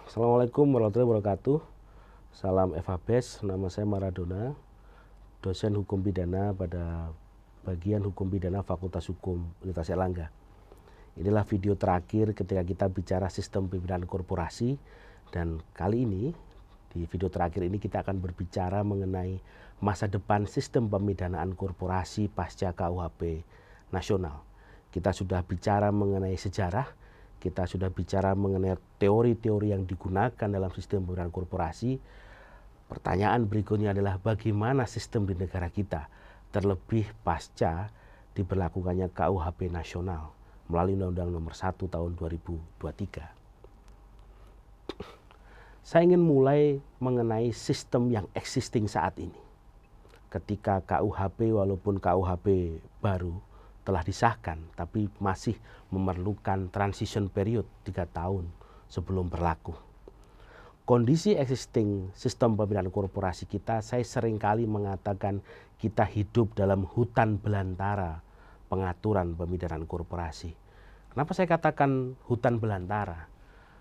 Assalamualaikum warahmatullahi wabarakatuh. Salam FHBES, nama saya Maradona, dosen hukum pidana pada bagian hukum pidana Fakultas Hukum Universitas Airlangga. Inilah video terakhir ketika kita bicara sistem pimpinan korporasi, dan kali ini di video terakhir ini kita akan berbicara mengenai masa depan sistem pemidanaan korporasi pasca KUHP nasional. Kita sudah bicara mengenai sejarah, kita sudah bicara mengenai teori-teori yang digunakan dalam sistem pemerintahan korporasi. Pertanyaan berikutnya adalah bagaimana sistem di negara kita, terlebih pasca diberlakukannya KUHP nasional melalui Undang-Undang Nomor 1 Tahun 2023. Saya ingin mulai mengenai sistem yang existing saat ini. Ketika KUHP, walaupun KUHP baru telah disahkan, tapi masih memerlukan transition period 3 tahun sebelum berlaku. Kondisi existing sistem pemerintahan korporasi kita, saya seringkali mengatakan kita hidup dalam hutan belantara pengaturan pemidanaan korporasi. Kenapa saya katakan hutan belantara?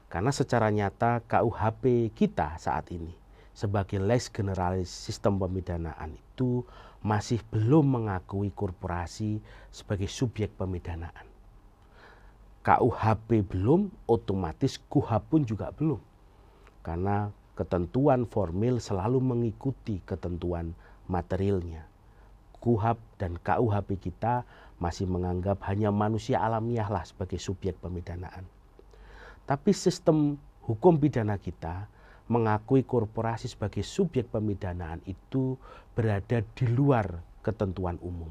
Karena secara nyata KUHP kita saat ini sebagai lex generalis sistem pemidanaan itu masih belum mengakui korporasi sebagai subjek pemidanaan. KUHP belum, otomatis KUHP pun juga belum. Karena ketentuan formil selalu mengikuti ketentuan materialnya. KUHP dan KUHP kita masih menganggap hanya manusia alamiah lah sebagai subjek pemidanaan. Tapi sistem hukum pidana kita mengakui korporasi sebagai subjek pemidanaan itu berada di luar ketentuan umum.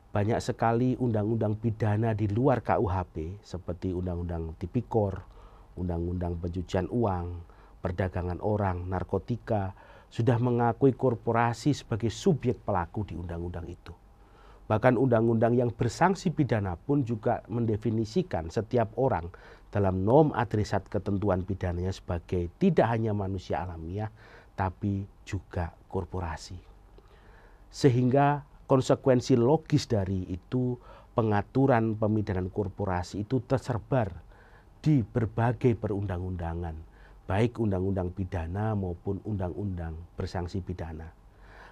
Banyak sekali undang-undang pidana di luar KUHP seperti Undang-Undang Tipikor, Undang-Undang Pencucian Uang, Perdagangan Orang, Narkotika, sudah mengakui korporasi sebagai subjek pelaku di undang-undang itu. Bahkan undang-undang yang bersanksi pidana pun juga mendefinisikan setiap orang dalam norm adresat ketentuan pidananya sebagai tidak hanya manusia alamiah, tapi juga korporasi. Sehingga konsekuensi logis dari itu, pengaturan pemidanaan korporasi itu tersebar di berbagai perundang-undangan, baik undang-undang pidana maupun undang-undang bersanksi pidana.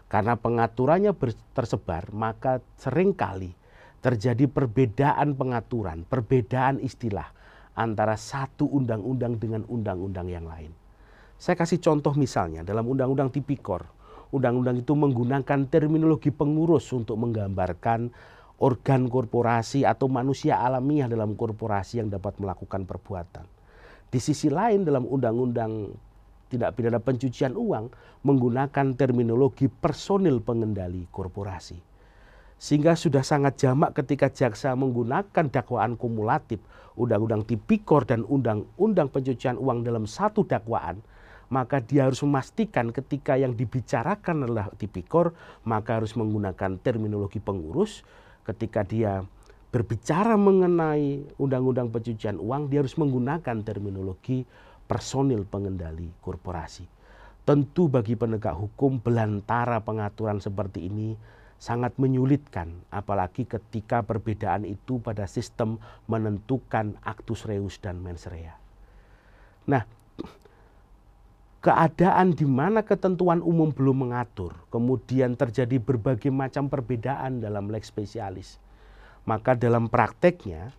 Karena pengaturannya tersebar, maka seringkali terjadi perbedaan pengaturan, perbedaan istilah antara satu undang-undang dengan undang-undang yang lain. Saya kasih contoh misalnya dalam Undang-Undang Tipikor, undang-undang itu menggunakan terminologi pengurus untuk menggambarkan organ korporasi atau manusia alamiah dalam korporasi yang dapat melakukan perbuatan. Di sisi lain dalam Undang-Undang Tindak Pidana Pencucian Uang menggunakan terminologi personil pengendali korporasi. Sehingga sudah sangat jamak ketika jaksa menggunakan dakwaan kumulatif Undang-Undang Tipikor dan Undang-Undang Pencucian Uang dalam satu dakwaan, maka dia harus memastikan ketika yang dibicarakan adalah Tipikor, maka harus menggunakan terminologi pengurus. Ketika dia berbicara mengenai Undang-Undang Pencucian Uang, dia harus menggunakan terminologi personil pengendali korporasi. Tentu bagi penegak hukum belantara pengaturan seperti ini sangat menyulitkan, apalagi ketika perbedaan itu pada sistem menentukan actus reus dan mens rea. Nah, keadaan di mana ketentuan umum belum mengatur, kemudian terjadi berbagai macam perbedaan dalam lex spesialis, maka dalam prakteknya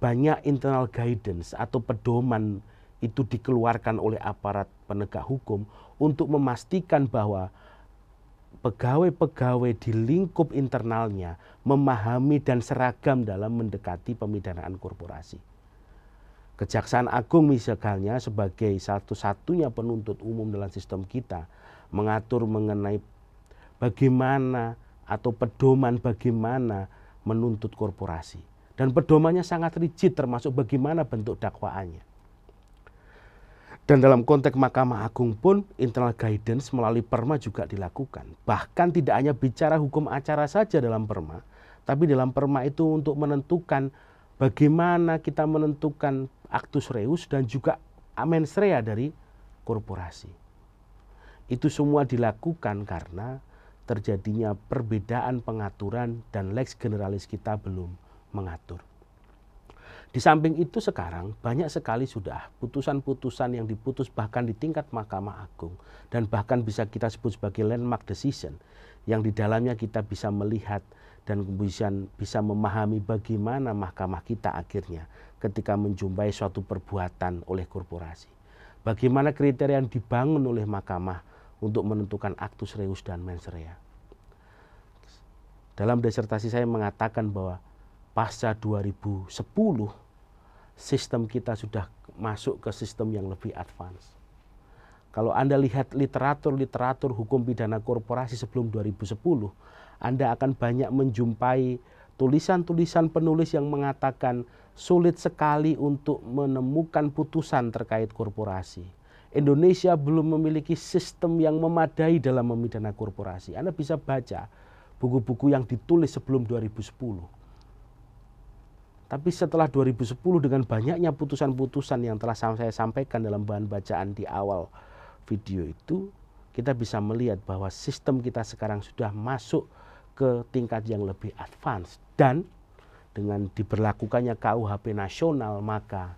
banyak internal guidance atau pedoman itu dikeluarkan oleh aparat penegak hukum untuk memastikan bahwa pegawai-pegawai di lingkup internalnya memahami dan seragam dalam mendekati pemidanaan korporasi. Kejaksaan Agung misalnya sebagai satu-satunya penuntut umum dalam sistem kita mengatur mengenai bagaimana atau pedoman bagaimana menuntut korporasi. Dan pedomannya sangat rigid termasuk bagaimana bentuk dakwaannya. Dan dalam konteks Mahkamah Agung pun internal guidance melalui perma juga dilakukan. Bahkan tidak hanya bicara hukum acara saja dalam perma, tapi dalam perma itu untuk menentukan bagaimana kita menentukan actus reus dan juga mens rea dari korporasi. Itu semua dilakukan karena terjadinya perbedaan pengaturan dan lex generalis kita belum mengatur. Di samping itu sekarang banyak sekali sudah putusan-putusan yang diputus bahkan di tingkat Mahkamah Agung dan bahkan bisa kita sebut sebagai landmark decision yang di dalamnya kita bisa melihat dan kemudian bisa memahami bagaimana mahkamah kita akhirnya ketika menjumpai suatu perbuatan oleh korporasi. Bagaimana kriteria yang dibangun oleh mahkamah untuk menentukan actus reus dan mens rea. Dalam disertasi saya mengatakan bahwa pasca 2010 sistem kita sudah masuk ke sistem yang lebih advance. Kalau Anda lihat literatur hukum pidana korporasi sebelum 2010, Anda akan banyak menjumpai tulisan-tulisan penulis yang mengatakan sulit sekali untuk menemukan putusan terkait korporasi. Indonesia belum memiliki sistem yang memadai dalam memidana korporasi. Anda bisa baca buku-buku yang ditulis sebelum 2010. Tapi setelah 2010 dengan banyaknya putusan-putusan yang telah saya sampaikan dalam bahan bacaan di awal video itu, kita bisa melihat bahwa sistem kita sekarang sudah masuk ke tingkat yang lebih advance. Dan dengan diberlakukannya KUHP nasional, maka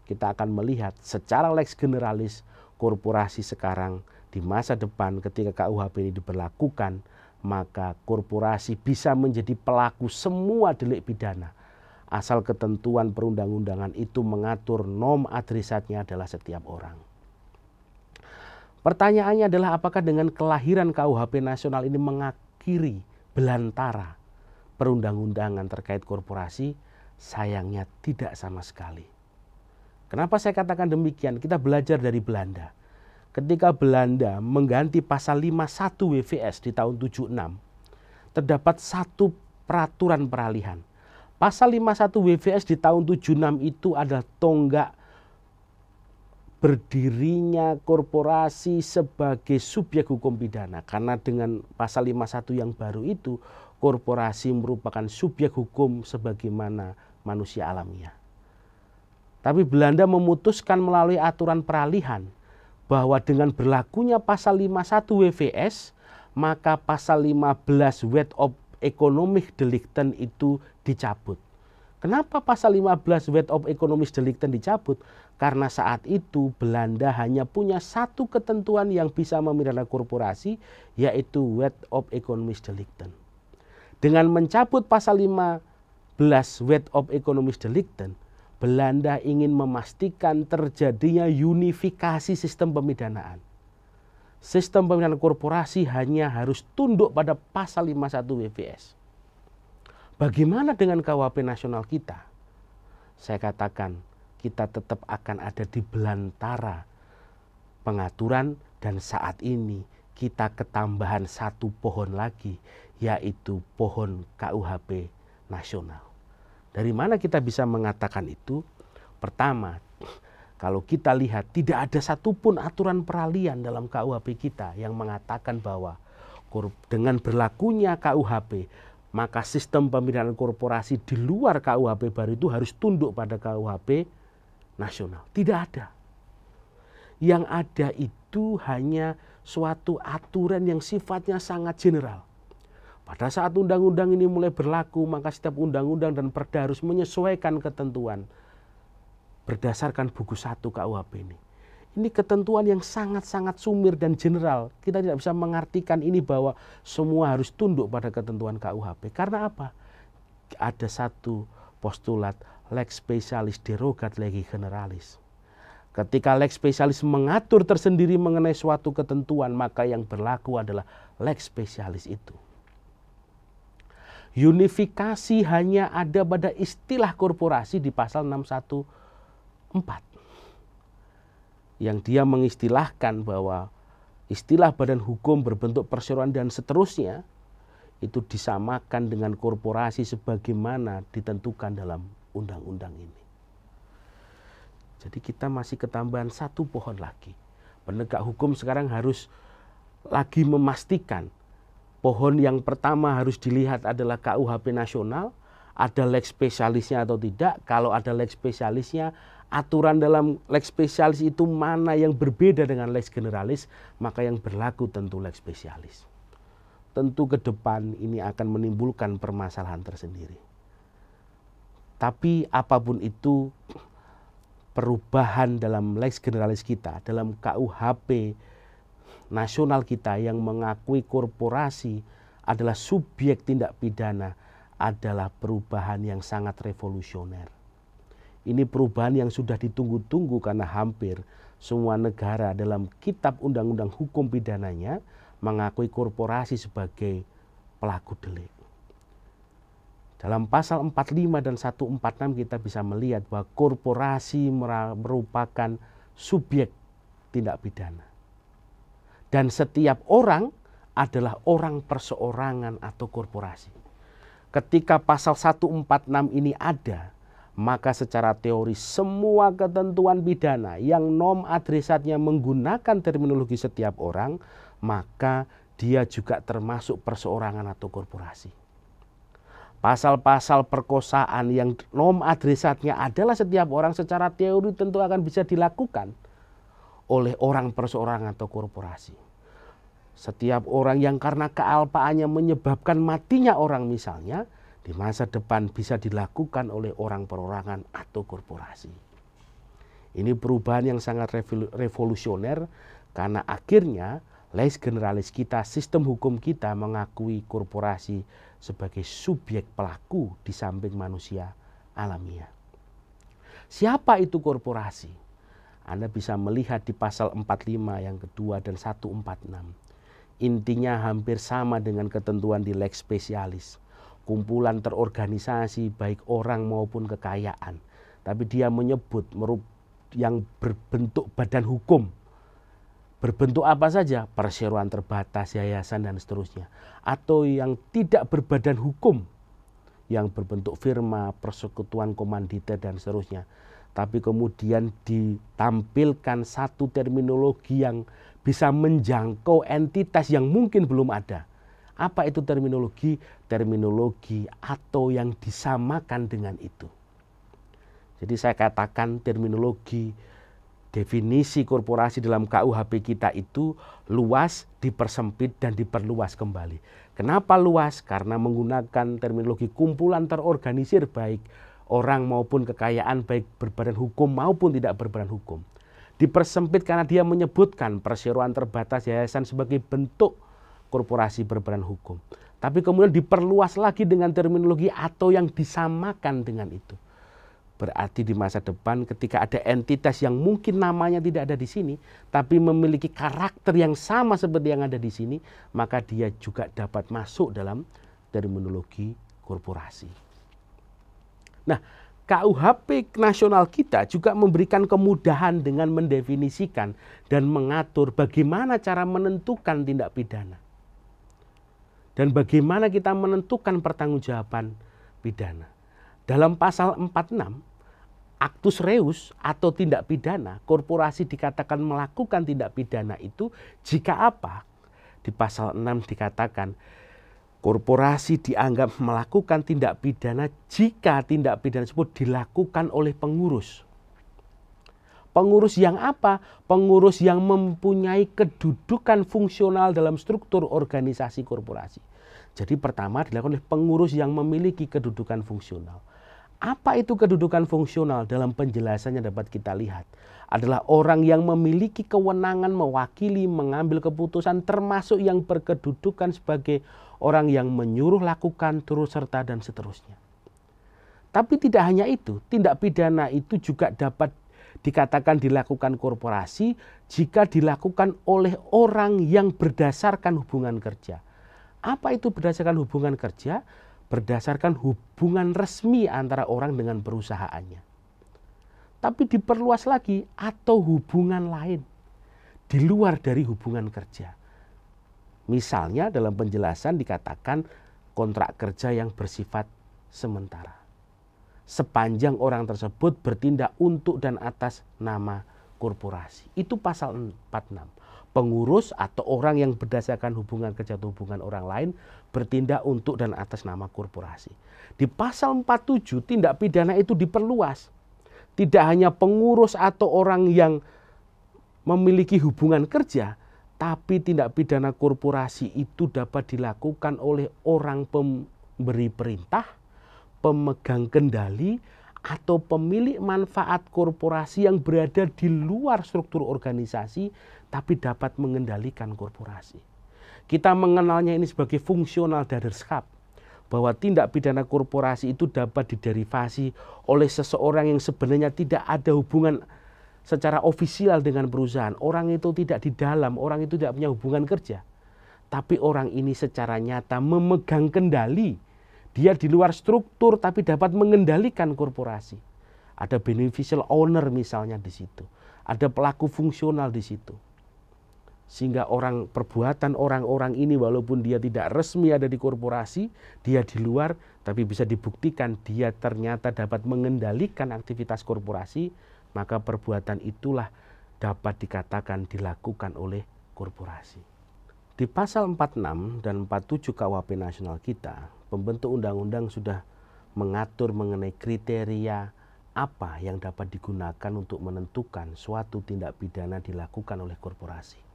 kita akan melihat secara lex generalis korporasi sekarang di masa depan ketika KUHP ini diberlakukan, maka korporasi bisa menjadi pelaku semua delik pidana. Asal ketentuan perundang-undangan itu mengatur nom adresatnya adalah setiap orang. Pertanyaannya adalah apakah dengan kelahiran KUHP nasional ini mengakhiri belantara perundang-undangan terkait korporasi? Sayangnya tidak sama sekali. Kenapa saya katakan demikian? Kita belajar dari Belanda. Ketika Belanda mengganti pasal 51 WVS di tahun 76, terdapat satu peraturan peralihan. Pasal 51 WVS di tahun 76 itu adalah tonggak berdirinya korporasi sebagai subjek hukum pidana. Karena dengan pasal 51 yang baru itu, korporasi merupakan subjek hukum sebagaimana manusia alamiah. Tapi Belanda memutuskan melalui aturan peralihan bahwa dengan berlakunya pasal 51 WVS, maka pasal 15 Wet of Economic Delicten itu dicabut. Kenapa pasal 15 Wet of Economic Delicten dicabut? Karena saat itu Belanda hanya punya satu ketentuan yang bisa memidana korporasi, yaitu Wet of Economic Delicten. Dengan mencabut pasal 15 Wet of Economic Delicten, Belanda ingin memastikan terjadinya unifikasi sistem pemidanaan. Sistem pemidanaan korporasi hanya harus tunduk pada pasal 51 WVS. Bagaimana dengan KUHP nasional kita? Saya katakan kita tetap akan ada di belantara pengaturan dan saat ini kita ketambahan satu pohon lagi, yaitu pohon KUHP nasional. Dari mana kita bisa mengatakan itu? Pertama, kalau kita lihat tidak ada satupun aturan peralihan dalam KUHP kita yang mengatakan bahwa dengan berlakunya KUHP, maka sistem pemidanaan korporasi di luar KUHP baru itu harus tunduk pada KUHP nasional. Tidak ada. Yang ada itu hanya suatu aturan yang sifatnya sangat general. Pada saat undang-undang ini mulai berlaku, maka setiap undang-undang dan perda harus menyesuaikan ketentuan berdasarkan buku 1 KUHP ini. Ini ketentuan yang sangat-sangat sumir dan general. Kita tidak bisa mengartikan ini bahwa semua harus tunduk pada ketentuan KUHP. Karena apa? Ada satu postulat lex specialis derogat legi generalis. Ketika lex specialis mengatur tersendiri mengenai suatu ketentuan, maka yang berlaku adalah lex specialis itu. Unifikasi hanya ada pada istilah korporasi di pasal 614. Yang dia mengistilahkan bahwa istilah badan hukum berbentuk perseroan dan seterusnya itu disamakan dengan korporasi sebagaimana ditentukan dalam undang-undang ini. Jadi kita masih ketambahan satu pohon lagi. Penegak hukum sekarang harus lagi memastikan pohon yang pertama harus dilihat adalah KUHP nasional, ada lex spesialisnya atau tidak. Kalau ada lex spesialisnya, aturan dalam lex spesialis itu mana yang berbeda dengan lex generalis, maka yang berlaku tentu lex spesialis. Tentu ke depan ini akan menimbulkan permasalahan tersendiri. Tapi apapun itu, perubahan dalam lex generalis kita, dalam KUHP nasional kita yang mengakui korporasi adalah subjek tindak pidana adalah perubahan yang sangat revolusioner. Ini perubahan yang sudah ditunggu-tunggu karena hampir semua negara dalam kitab undang-undang hukum pidananya mengakui korporasi sebagai pelaku delik. Dalam pasal 45 dan 146 kita bisa melihat bahwa korporasi merupakan subjek tindak pidana. Dan setiap orang adalah orang perseorangan atau korporasi. Ketika pasal 146 ini ada, maka secara teori semua ketentuan pidana yang nom adresatnya menggunakan terminologi setiap orang, maka dia juga termasuk perseorangan atau korporasi. Pasal-pasal perkosaan yang nom adresatnya adalah setiap orang secara teori tentu akan bisa dilakukan oleh orang perseorangan atau korporasi. Setiap orang yang karena kealpaannya menyebabkan matinya orang misalnya, di masa depan bisa dilakukan oleh orang perorangan atau korporasi. Ini perubahan yang sangat revolusioner karena akhirnya lex generalis kita, sistem hukum kita mengakui korporasi sebagai subjek pelaku di samping manusia alamiah. Siapa itu korporasi? Anda bisa melihat di pasal 45 yang kedua dan 146. Intinya hampir sama dengan ketentuan di lex specialis. Kumpulan terorganisasi baik orang maupun kekayaan. Tapi dia menyebut yang berbentuk badan hukum. Berbentuk apa saja? Perseroan terbatas, yayasan dan seterusnya. Atau yang tidak berbadan hukum. Yang berbentuk firma, persekutuan komanditer dan seterusnya. Tapi kemudian ditampilkan satu terminologi yang bisa menjangkau entitas yang mungkin belum ada. Apa itu terminologi? Terminologi atau yang disamakan dengan itu. Jadi saya katakan terminologi definisi korporasi dalam KUHP kita itu luas, dipersempit dan diperluas kembali. Kenapa luas? Karena menggunakan terminologi kumpulan terorganisir baik orang maupun kekayaan baik berbadan hukum maupun tidak berbadan hukum. Dipersempit karena dia menyebutkan perseroan terbatas yayasan sebagai bentuk korporasi berbadan hukum. Tapi kemudian diperluas lagi dengan terminologi atau yang disamakan dengan itu. Berarti di masa depan ketika ada entitas yang mungkin namanya tidak ada di sini, tapi memiliki karakter yang sama seperti yang ada di sini, maka dia juga dapat masuk dalam terminologi korporasi. Nah, KUHP nasional kita juga memberikan kemudahan dengan mendefinisikan dan mengatur bagaimana cara menentukan tindak pidana. Dan bagaimana kita menentukan pertanggungjawaban pidana. Dalam pasal 46, actus reus atau tindak pidana, korporasi dikatakan melakukan tindak pidana itu jika apa? Di pasal 6 dikatakan korporasi dianggap melakukan tindak pidana jika tindak pidana tersebut dilakukan oleh pengurus. Pengurus yang apa? Pengurus yang mempunyai kedudukan fungsional dalam struktur organisasi korporasi. Jadi pertama dilakukan oleh pengurus yang memiliki kedudukan fungsional. Apa itu kedudukan fungsional? Dalam penjelasannya dapat kita lihat. Adalah orang yang memiliki kewenangan mewakili, mengambil keputusan termasuk yang berkedudukan sebagai orang yang menyuruh lakukan, turut serta dan seterusnya. Tapi tidak hanya itu, tindak pidana itu juga dapat dikatakan dilakukan korporasi jika dilakukan oleh orang yang berdasarkan hubungan kerja. Apa itu berdasarkan hubungan kerja? Berdasarkan hubungan resmi antara orang dengan perusahaannya. Tapi diperluas lagi atau hubungan lain di luar dari hubungan kerja. Misalnya dalam penjelasan dikatakan kontrak kerja yang bersifat sementara. Sepanjang orang tersebut bertindak untuk dan atas nama korporasi. Itu pasal 46. Pengurus atau orang yang berdasarkan hubungan kerja atau hubungan orang lain bertindak untuk dan atas nama korporasi. Di pasal 47 tindak pidana itu diperluas. Tidak hanya pengurus atau orang yang memiliki hubungan kerja, tapi tindak pidana korporasi itu dapat dilakukan oleh orang pemberi perintah, pemegang kendali atau pemilik manfaat korporasi yang berada di luar struktur organisasi tapi dapat mengendalikan korporasi. Kita mengenalnya ini sebagai fungsional daderskap, bahwa tindak pidana korporasi itu dapat diderivasi oleh seseorang yang sebenarnya tidak ada hubungan secara ofisial dengan perusahaan. Orang itu tidak di dalam, orang itu tidak punya hubungan kerja. Tapi orang ini secara nyata memegang kendali. Dia di luar struktur tapi dapat mengendalikan korporasi. Ada beneficial owner misalnya di situ. Ada pelaku fungsional di situ. Sehingga perbuatan orang-orang ini walaupun dia tidak resmi ada di korporasi, dia di luar, tapi bisa dibuktikan dia ternyata dapat mengendalikan aktivitas korporasi, maka perbuatan itulah dapat dikatakan dilakukan oleh korporasi. Di pasal 46 dan 47 KUHP nasional kita, pembentuk undang-undang sudah mengatur mengenai kriteria apa yang dapat digunakan untuk menentukan suatu tindak pidana dilakukan oleh korporasi.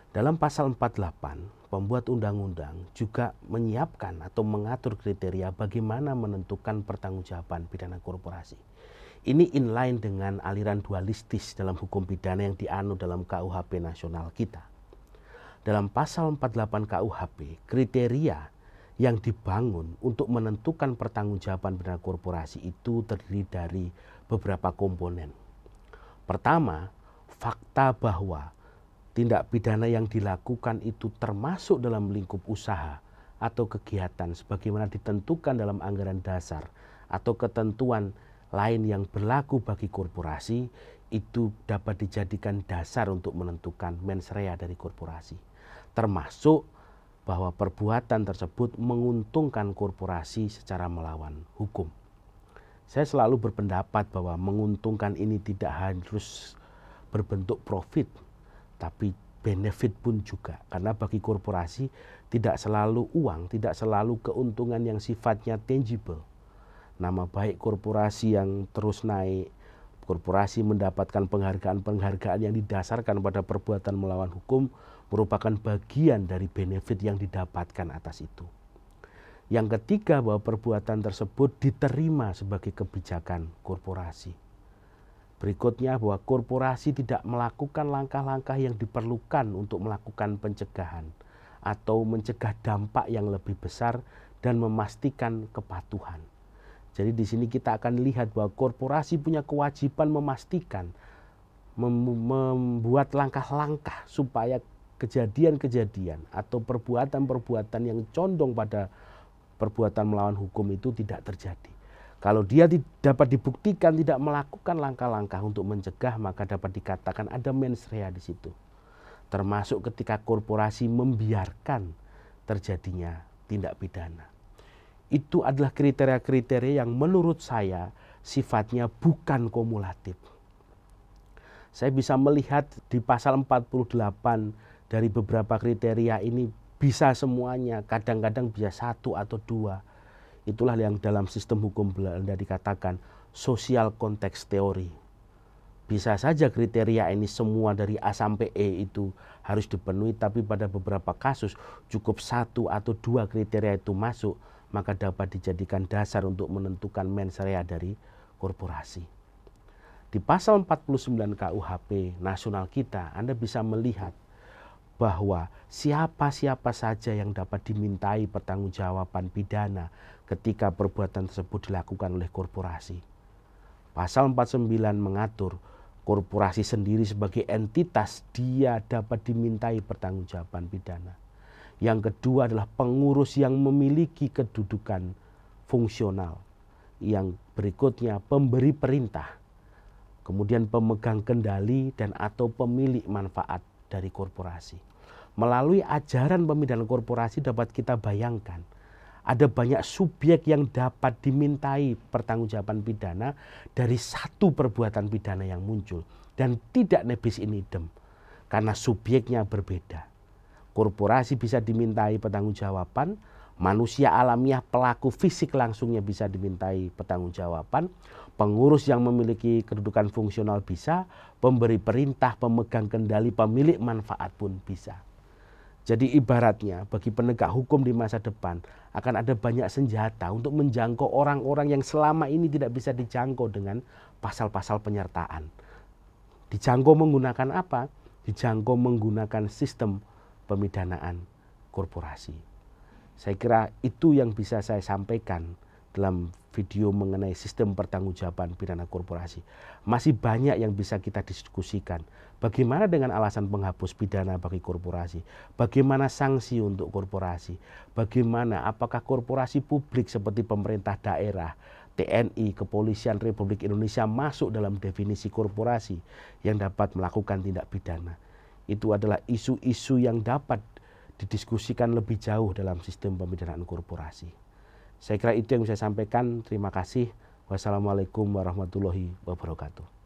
Dalam pasal 48, pembuat undang-undang juga menyiapkan atau mengatur kriteria bagaimana menentukan pertanggungjawaban pidana korporasi. Ini inline dengan aliran dualistis dalam hukum pidana yang dianut dalam KUHP nasional kita. Dalam pasal 48 KUHP, kriteria yang dibangun untuk menentukan pertanggungjawaban pidana korporasi itu terdiri dari beberapa komponen. Pertama, fakta bahwa tindak pidana yang dilakukan itu termasuk dalam lingkup usaha atau kegiatan sebagaimana ditentukan dalam anggaran dasar atau ketentuan lain yang berlaku bagi korporasi, itu dapat dijadikan dasar untuk menentukan mens rea dari korporasi. Termasuk bahwa perbuatan tersebut menguntungkan korporasi secara melawan hukum. Saya selalu berpendapat bahwa menguntungkan ini tidak harus berbentuk profit, tapi benefit pun juga. Karena bagi korporasi tidak selalu uang, tidak selalu keuntungan yang sifatnya tangible. Nama baik korporasi yang terus naik, korporasi mendapatkan penghargaan-penghargaan yang didasarkan pada perbuatan melawan hukum merupakan bagian dari benefit yang didapatkan atas itu. Yang ketiga, bahwa perbuatan tersebut diterima sebagai kebijakan korporasi. Berikutnya, bahwa korporasi tidak melakukan langkah-langkah yang diperlukan untuk melakukan pencegahan atau mencegah dampak yang lebih besar dan memastikan kepatuhan. Jadi di sini kita akan lihat bahwa korporasi punya kewajiban memastikan, membuat langkah-langkah supaya kejadian-kejadian atau perbuatan-perbuatan yang condong pada perbuatan melawan hukum itu tidak terjadi. Kalau dia dapat dibuktikan tidak melakukan langkah-langkah untuk mencegah, maka dapat dikatakan ada mens rea di situ. Termasuk ketika korporasi membiarkan terjadinya tindak pidana. Itu adalah kriteria-kriteria yang menurut saya sifatnya bukan kumulatif. Saya bisa melihat di pasal 48 dari beberapa kriteria ini bisa semuanya, kadang-kadang bisa satu atau dua. Itulah yang dalam sistem hukum Belanda dikatakan social context theory. Bisa saja kriteria ini semua dari A sampai E itu harus dipenuhi, tapi pada beberapa kasus cukup satu atau dua kriteria itu masuk, maka dapat dijadikan dasar untuk menentukan mens rea dari korporasi. Di pasal 49 KUHP nasional kita, Anda bisa melihat bahwa siapa-siapa saja yang dapat dimintai pertanggungjawaban pidana ketika perbuatan tersebut dilakukan oleh korporasi. Pasal 49 mengatur korporasi sendiri sebagai entitas dia dapat dimintai pertanggungjawaban pidana. Yang kedua adalah pengurus yang memiliki kedudukan fungsional. Yang berikutnya pemberi perintah. Kemudian pemegang kendali dan atau pemilik manfaat dari korporasi. Melalui ajaran pemidanaan korporasi dapat kita bayangkan ada banyak subjek yang dapat dimintai pertanggungjawaban pidana dari satu perbuatan pidana yang muncul dan tidak nebis in idem karena subjeknya berbeda. Korporasi bisa dimintai pertanggungjawaban, manusia alamiah pelaku fisik langsungnya bisa dimintai pertanggungjawaban, pengurus yang memiliki kedudukan fungsional bisa, pemberi perintah, pemegang kendali, pemilik manfaat pun bisa. Jadi ibaratnya bagi penegak hukum di masa depan akan ada banyak senjata untuk menjangkau orang-orang yang selama ini tidak bisa dijangkau dengan pasal-pasal penyertaan. Dijangkau menggunakan apa? Dijangkau menggunakan sistem pemidanaan korporasi. Saya kira itu yang bisa saya sampaikan dalam video mengenai sistem pertanggungjawaban pidana korporasi. Masih banyak yang bisa kita diskusikan. Bagaimana dengan alasan penghapus pidana bagi korporasi? Bagaimana sanksi untuk korporasi? Bagaimana apakah korporasi publik seperti pemerintah daerah, TNI, Kepolisian Republik Indonesia masuk dalam definisi korporasi yang dapat melakukan tindak pidana? Itu adalah isu-isu yang dapat didiskusikan lebih jauh dalam sistem pemidanaan korporasi. Saya kira itu yang saya sampaikan. Terima kasih. Wassalamualaikum warahmatullahi wabarakatuh.